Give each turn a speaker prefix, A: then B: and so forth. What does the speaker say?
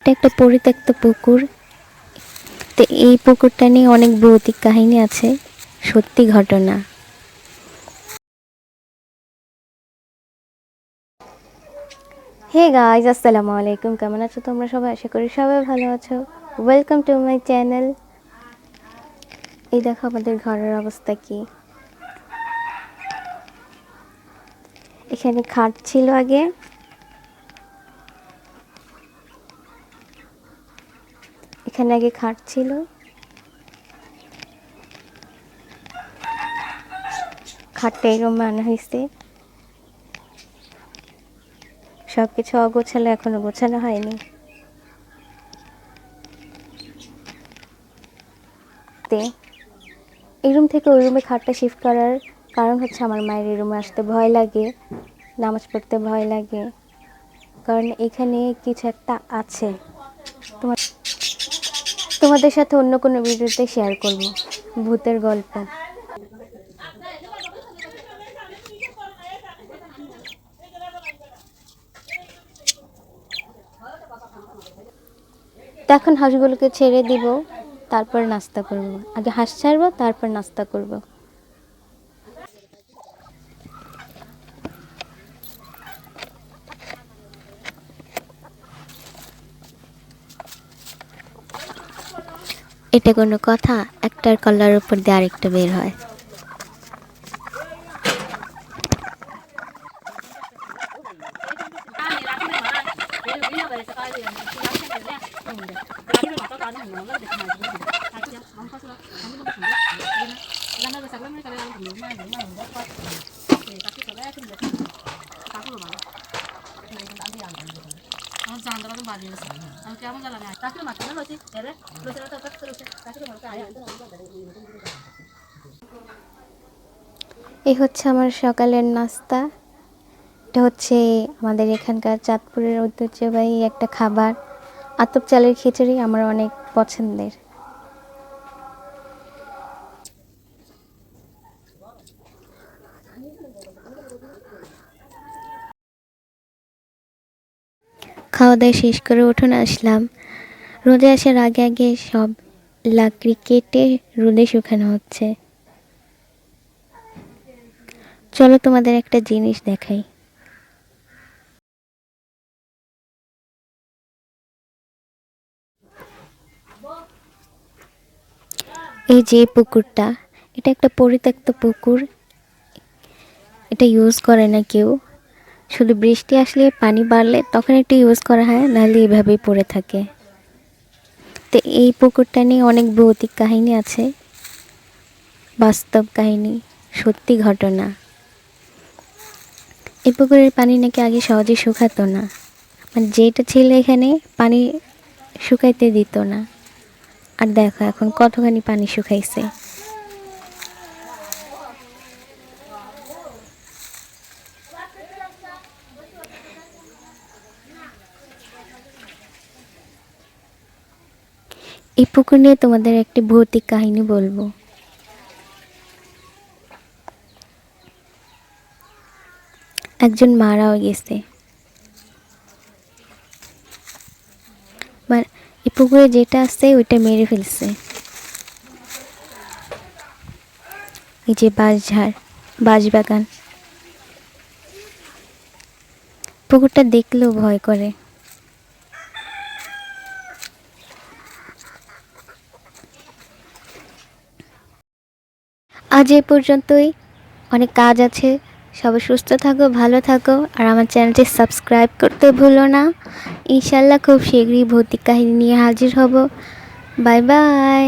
A: এটা একটা পরিত্যক্ত পুকুর। তো এই পুকুরটা নিয়ে অনেক ভৌতিক কাহিনী আছে, সত্যি ঘটনা। হে গাইজ, আসসালামু আলাইকুম। কেমন আছো তোমরা সবাই? আশা করি সবাই ভালো আছো। Welcome to my channel. এই দেখো আমাদের ঘরের অবস্থা কি। এখানে খাট ছিল আগে, এখানে আগে খাট ছিল, খাটটা এই রুমে আনা হয়েছে। সব কিছু অগোছালো, এখনো গোছানো হয়নি। এই রুম থেকে ওই রুমে খাটটা শিফট করার কারণ হচ্ছে আমার মায়ের এই রুমে আসতে ভয় লাগে, নামাজ পড়তে ভয় লাগে, কারণ এখানে কিছু একটা আছে। তোমাদের সাথে অন্য কোনো ভিডিওতে শেয়ার করব ভূতের গল্প। তো এখন হাঁসগুলোকে ছেড়ে দিব, তারপর নাস্তা করব। আগে হাঁস ছাড়বো, তারপর নাস্তা করব। এটা কোনো কথা? একটার কলার উপর দিয়ে আরেকটা বের হয়। এই হচ্ছে আমার সকালের নাস্তা। এটা হচ্ছে আমাদের এখানকার চাঁদপুরের ঐতিহ্যবাহী একটা খাবার, আতপ চালের খিচুড়ি। আমার অনেক পছন্দের। খাওয়া দাওয়া শেষ করে উঠোনে আসলাম। রোদে আসার আগে আগে সব লাকড়ি কেটে রোদে শুকানো হচ্ছে। চলো তোমাদের একটা জিনিস দেখাই। এই যে পুকুরটা, এটা একটা পরিত্যক্ত পুকুর। এটা ইউজ করে না কেউ, শুধু বৃষ্টি আসলে পানি বাড়লে তখন একটু ইউজ করা হয়, নাহলে এইভাবেই পড়ে থাকে। তো এই পুকুরটা নিয়ে অনেক ভৌতিক কাহিনী আছে, বাস্তব কাহিনী, সত্যি ঘটনা। এই পুকুরের পানি নাকি আগে সহজে শুকাতো না, মানে যেটা ছিল এখানে পানি শুকাইতে দিত না। আর দেখো এখন কতখানি পানি শুকাইছে। এই পুকুর নিয়ে তোমাদের একটি ভৌতিক কাহিনী বলবো। একজন মারাও গেছে। এই পুকুরে যেটা আছে ওইটা মেরে ফেলছে। এই যে বাঁশঝাড়, বাঁশবাগান, পুকুরটা দেখলেও ভয় করে। আজ এই পর্যন্তই, অনেক কাজ আছে। সবাই সুস্থ থাকো, ভালো থাকো, আর আমার চ্যানেলটি সাবস্ক্রাইব করতে ভুলো না। ইনশাল্লাহ খুব শীঘ্রই ভৌতিক কাহিনী নিয়ে হাজির হব। Bye bye.